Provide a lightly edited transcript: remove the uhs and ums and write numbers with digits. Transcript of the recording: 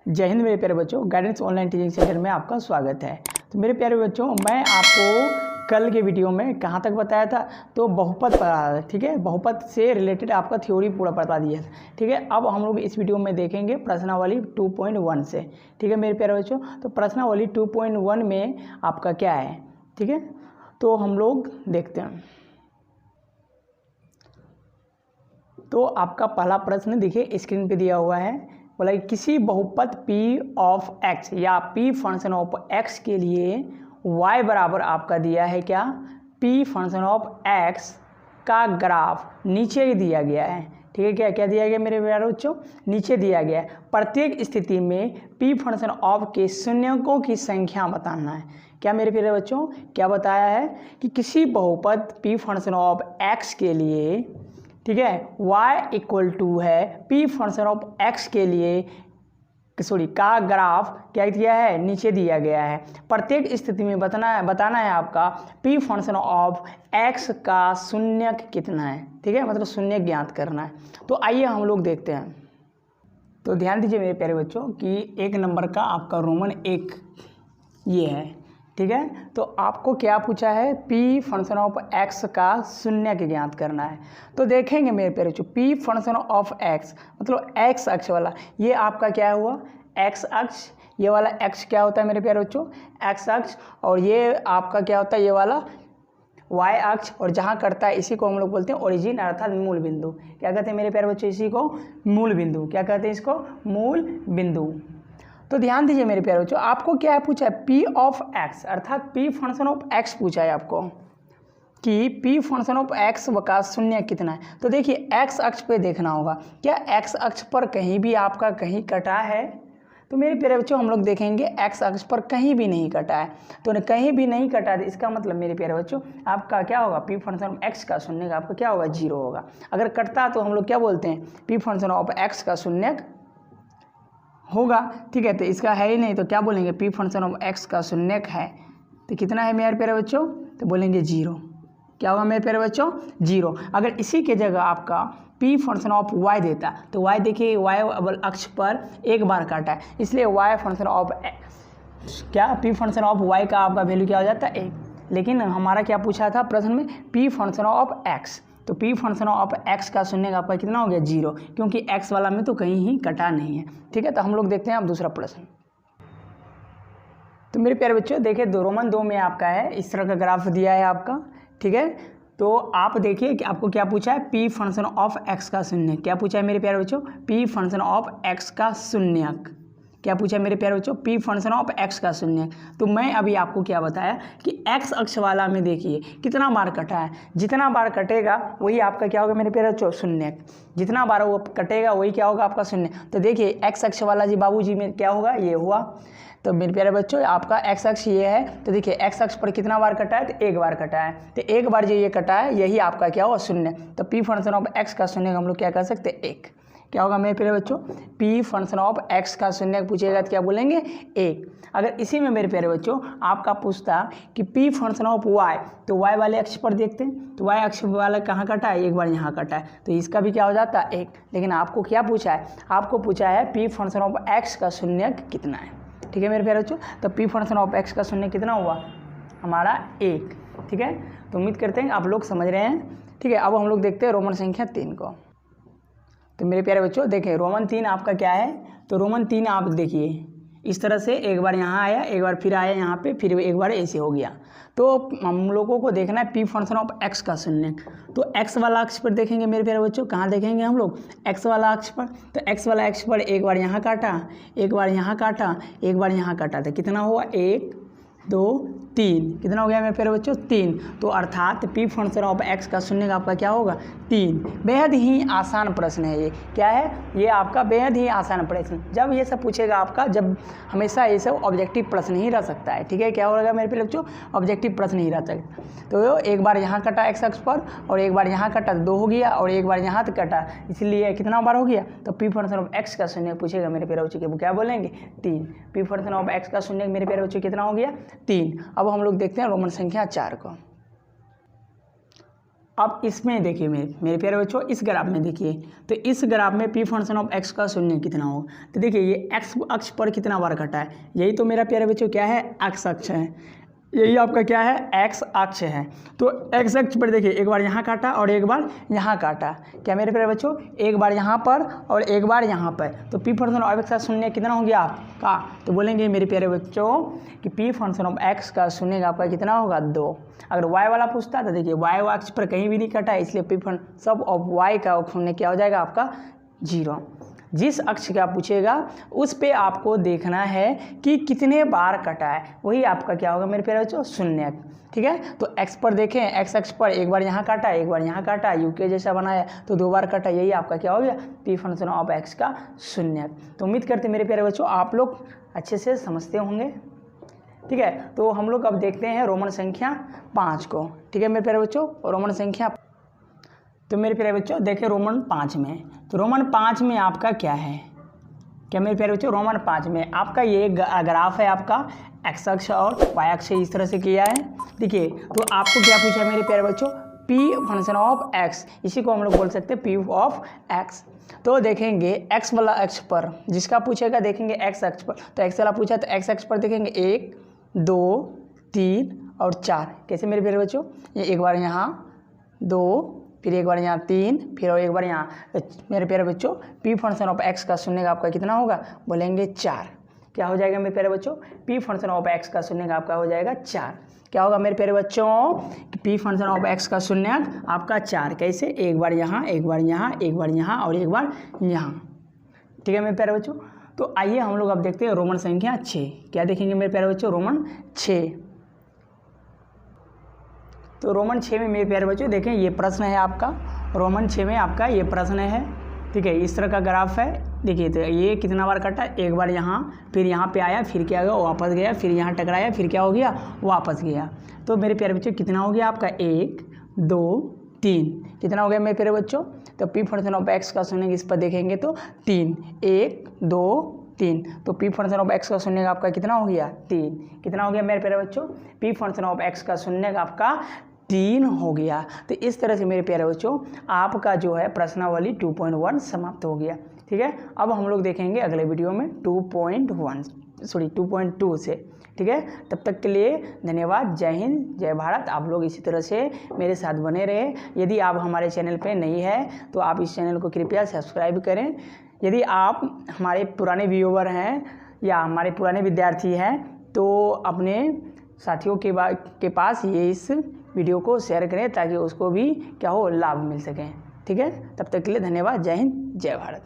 जय हिंद मेरे प्यारे बच्चों, गाइडेंस ऑनलाइन टीचिंग सेंटर में आपका स्वागत है। तो मेरे प्यारे बच्चों, मैं आपको कल के वीडियो में कहाँ तक बताया था, तो बहुपद पढ़ा था। ठीक है, बहुपद से रिलेटेड आपका थ्योरी पूरा बता दिया था। ठीक है, अब हम लोग इस वीडियो में देखेंगे प्रश्नावली 2.1 से। ठीक है मेरे प्यारे बच्चों, तो प्रश्नावली 2.1 में आपका क्या है। ठीक है, तो हम लोग देखते हैं। तो आपका पहला प्रश्न देखिए स्क्रीन पे दिया हुआ है। बोला कि किसी बहुपद p ऑफ x या p फंक्शन ऑफ x के लिए y बराबर आपका दिया है क्या, p फंक्शन ऑफ x का ग्राफ नीचे दिया गया है। ठीक है, क्या क्या दिया गया मेरे प्यारे बच्चों, नीचे दिया गया है। प्रत्येक स्थिति में p फंक्शन ऑफ के शून्यकों की संख्या बताना है। क्या मेरे प्यारे बच्चों, क्या बताया है कि किसी बहुपद p फंक्शन ऑफ x के लिए, ठीक है, y इक्वल टू है p फंक्शन ऑफ x के लिए का ग्राफ क्या दिया है, नीचे दिया गया है। प्रत्येक स्थिति में बताना है आपका p फंक्शन ऑफ x का शून्यक कितना है। ठीक है, मतलब शून्यक ज्ञात करना है। तो आइए हम लोग देखते हैं। तो ध्यान दीजिए मेरे प्यारे बच्चों कि एक नंबर का आपका रोमन 1 ये है। ठीक है, तो आपको क्या पूछा है, p फंक्शन ऑफ x का शून्यक ज्ञात करना है। तो देखेंगे मेरे प्यारे बच्चों, p फंक्शन ऑफ x मतलब x अक्ष वाला, ये आपका क्या हुआ, x अक्ष। ये वाला x क्या होता है मेरे प्यारे बच्चों, x अक्ष। और ये आपका क्या होता है, ये वाला y अक्ष। और जहाँ कटता है इसी को हम लोग बोलते हैं ओरिजिन अर्थात मूल बिंदु। क्या कहते हैं मेरे प्यारे बच्चों, इसी को मूल बिंदु। क्या कहते हैं इसको, मूल बिंदु। तो ध्यान दीजिए मेरे प्यारे बच्चों, आपको क्या है पूछा है, p ऑफ x अर्थात p फंक्शन ऑफ x पूछा है आपको कि p फंक्शन ऑफ x का शून्य कितना है। तो देखिए x अक्ष पे देखना होगा, क्या x अक्ष पर कहीं भी आपका कहीं कटा है। तो मेरे प्यारे बच्चों हम लोग देखेंगे x अक्ष पर कहीं भी नहीं कटा है। तो कहीं भी नहीं कटा है, इसका मतलब मेरे प्यारे बच्चों आपका क्या होगा, p फंक्शन ऑफ x का शून्य आपका क्या होगा, 0 होगा। अगर कटता तो हम लोग क्या बोलते हैं, p फंक्शन ऑफ x का शून्य होगा। ठीक है, तो इसका है ही नहीं तो क्या बोलेंगे, p फंक्शन ऑफ x का शून्यक है। तो कितना है मेरे प्यारे बच्चों, तो बोलेंगे 0। क्या होगा मेरे प्यारे बच्चों, 0। अगर इसी के जगह आपका p फंक्शन ऑफ y देता तो y देखिए y अक्ष पर एक बार काटा है, इसलिए y फंक्शन ऑफ क्या, p फंक्शन ऑफ y का आपका वैल्यू क्या हो जाता है, 1। लेकिन हमारा क्या पूछा था प्रश्न में, p फंक्शन ऑफ x। तो p फंक्शन ऑफ x का शून्य आपका कितना हो गया, 0, क्योंकि x वाला में तो कहीं ही कटा नहीं है। ठीक है, तो हम लोग देखते हैं अब दूसरा प्रश्न। तो मेरे प्यारे बच्चों देखिए रोमन 2 में आपका है, इस तरह का ग्राफ दिया है आपका। ठीक है, तो आप देखिए कि आपको क्या पूछा है, p फंक्शन ऑफ x का शून्य। क्या पूछा है मेरे प्यारे बच्चों, p फंक्शन ऑफ x का शून्यक। क्या पूछा है मेरे प्यारे बच्चों, p फंक्शन ऑफ x का शून्य। तो मैं अभी आपको क्या बताया कि x अक्ष वाला में देखिए कितना बार कटा है, जितना बार कटेगा वही आपका क्या होगा मेरे प्यारे बच्चों, शून्य। जितना बार वो कटेगा वही क्या होगा आपका शून्य। तो देखिए x अक्ष वाला जी बाबूजी में क्या होगा, ये हुआ। तो मेरे प्यारे बच्चों आपका x अक्ष ये है, तो देखिए x अक्ष पर कितना बार कटा है, तो एक बार कटा है। तो एक बार जो ये कटा है यही आपका क्या होगा, शून्य। तो p फंक्शन ऑफ x का शून्य हम लोग क्या कर सकते हैं, 1। क्या होगा मेरे प्यारे बच्चों, p फंक्शन ऑफ x का शून्य पूछेगा तो क्या बोलेंगे, 1। अगर इसी में मेरे प्यारे बच्चों आपका पूछता कि p फंक्शन ऑफ y, तो y वाले अक्ष पर देखते हैं, तो y अक्ष वाला कहाँ कटा है, एक बार यहाँ कटा है, तो इसका भी क्या हो जाता है, 1। लेकिन आपको क्या पूछा है, आपको पूछा है p फंक्शन ऑफ x का शून्य कितना है। ठीक है मेरे प्यारे बच्चों, तो p फंक्शन ऑफ x का शून्य कितना हुआ हमारा, 1। ठीक है, तो उम्मीद करते हैं आप लोग समझ रहे हैं। ठीक है, अब हम लोग देखते हैं रोमन संख्या 3 को। तो मेरे प्यारे बच्चों देखें रोमन 3 आपका क्या है, तो रोमन 3 आप देखिए इस तरह से एक बार यहाँ आया, एक बार फिर आया यहाँ पे, फिर एक बार ऐसे हो गया। तो हम लोगों को देखना है p फंक्शन ऑफ x का शून्य। तो x वाला अक्ष पर देखेंगे मेरे प्यारे बच्चों, कहाँ देखेंगे हम लोग, x वाला अक्ष पर। तो x वाला अक्ष पर एक बार यहाँ काटा, एक बार यहाँ काटा, एक बार यहाँ काटा, तो कितना हुआ, 1 2 3। कितना हो गया मेरे प्यारे बच्चों, 3। तो अर्थात p फंक्शन ऑफ x का शून्य आपका क्या होगा, 3। बेहद ही आसान प्रश्न है ये। क्या है ये आपका, बेहद ही आसान प्रश्न। जब ये सब पूछेगा आपका, जब हमेशा ये सब ऑब्जेक्टिव प्रश्न ही रह सकता है। ठीक है, क्या होगा मेरे प्यारे बच्चों, ऑब्जेक्टिव प्रश्न ही रह सकता। तो एक बार यहाँ कटा x अक्ष पर, और एक बार यहाँ कटा 2 हो गया, और एक बार यहाँ तक कटा, इसलिए कितना बार हो गया, तो p फंक्शन ऑफ x का शून्य पूछेगा मेरे प्यारे बच्चों, क्या बोलेंगे, 3। p फंक्शन ऑफ x का शून्य मेरे प्यारे बच्चों कितना हो गया, 3। अब हम लोग देखते हैं रोमन संख्या 4 को। अब इसमें देखिए मेरे प्यारे बच्चों, इस ग्राफ में देखिए, तो इस ग्राफ में पी फंक्शन ऑफ एक्स का शून्य कितना होगा। तो देखिए ये एक्स अक्ष पर कितना बार कटा है, यही तो मेरा प्यारे बच्चों क्या है, एक्स अक्ष है, यही आपका क्या है, एक्स अक्ष है। तो एक्स अक्ष पर देखिए एक बार यहाँ काटा और एक बार यहाँ काटा, क्या मेरे प्यारे बच्चों, एक बार यहाँ पर और एक बार यहाँ पर। तो पी फंक्शन ऑफ एक्स का शून्य कितना हो गया आपका, तो बोलेंगे मेरे प्यारे बच्चों कि पी फंक्शन ऑफ एक्स का शून्य आपका कितना होगा, 2। अगर वाई वाला पूछता तो देखिए वाई अक्ष पर कहीं भी नहीं कटा है, इसलिए पी फंक्शन सब ऑफ वाई का शून्य क्या हो जाएगा आपका, 0। जिस अक्ष का पूछेगा उस पे आपको देखना है कि कितने बार कटा है, वही आपका क्या होगा मेरे प्यारे बच्चों, शून्य। ठीक है, तो एक्स पर देखें, एक्स अक्ष पर एक बार यहाँ काटा, एक बार यहाँ काटा, यूके जैसा बनाया तो 2 बार कटा, यही आपका क्या हो गया, पी फंक्शन ऑफ एक्स का शून्य। तो उम्मीद करते मेरे प्यारे बच्चों आप लोग अच्छे से समझते होंगे। ठीक है, तो हम लोग अब देखते हैं रोमन संख्या 5 को। ठीक है मेरे प्यारे बच्चों, रोमन संख्या, तो मेरे प्यारे बच्चों देखिए रोमन 5 में, तो रोमन 5 में आपका क्या है, क्या मेरे प्यारे बच्चों, रोमन 5 में आपका ये ग्राफ है, आपका एक्स अक्ष और वाई अक्ष इस तरह से किया है। देखिए तो आपको क्या पूछा है मेरे प्यारे बच्चों, पी फंक्शन ऑफ एक्स, इसी को हम लोग बोल सकते हैं पी ऑफ एक्स। तो देखेंगे एक्स वाला अक्ष पर, जिसका पूछेगा देखेंगे एक्स अक्ष पर, तो एक्स वाला पूछा तो एक्स अक्ष पर देखेंगे 1 2 3 और 4। कैसे मेरे प्यारे बच्चों, ये एक बार यहाँ 2, फिर एक बार यहाँ 3, फिर और एक बार यहाँ। तो मेरे प्यारे बच्चों पी फंक्शन ऑफ एक्स का शून्य का आपका कितना होगा, बोलेंगे 4। क्या हो जाएगा मेरे प्यारे बच्चों, पी फंक्शन ऑफ एक्स का शून्य का आपका हो जाएगा 4। क्या होगा मेरे प्यारे बच्चों, पी फंक्शन ऑफ एक्स का शून्य आपका 4। कैसे, एक बार यहाँ, एक बार यहाँ, एक बार यहाँ और एक बार यहाँ। ठीक है मेरे प्यारे बच्चों, तो आइए हम लोग अब देखते हैं रोमन संख्या 6। क्या देखेंगे मेरे प्यारे बच्चों, रोमन 6। तो रोमन 6 में मेरे प्यारे बच्चों देखें ये प्रश्न है आपका, रोमन 6 में आपका ये प्रश्न है। ठीक है, इस तरह का ग्राफ है। देखिए तो ये कितना बार कटा, एक बार यहाँ, फिर यहाँ पे आया, फिर क्या हुआ, वापस गया, फिर यहाँ टकराया, फिर क्या हो गया, वापस गया। तो मेरे प्यारे बच्चों कितना हो गया आपका, 1 2 3, कितना हो गया मेरे प्यारे बच्चों। तो पी फंक्शन ऑफ एक्स का शून्य इस पर देखेंगे तो 3, 1 2 3, तो पी फंक्शन ऑफ एक्स का शून्य आपका कितना हो गया, 3। कितना हो गया मेरे प्यारे बच्चों, पी फंक्शन ऑफ एक्स का शून्य आपका 3 हो गया। तो इस तरह से मेरे प्यारे बच्चों आपका जो है प्रश्नावली 2.1 समाप्त हो गया। ठीक है, अब हम लोग देखेंगे अगले वीडियो में 2.2 से। ठीक है, तब तक के लिए धन्यवाद। जय हिंद, जय भारत। आप लोग इसी तरह से मेरे साथ बने रहे। यदि आप हमारे चैनल पे नहीं है तो आप इस चैनल को कृपया सब्सक्राइब करें। यदि आप हमारे पुराने व्यूअर हैं या हमारे पुराने विद्यार्थी हैं तो अपने साथियों के पास ये इस वीडियो को शेयर करें ताकि उसको भी क्या हो, लाभ मिल सके। ठीक है, तब तक के लिए धन्यवाद। जय हिंद, जय भारत।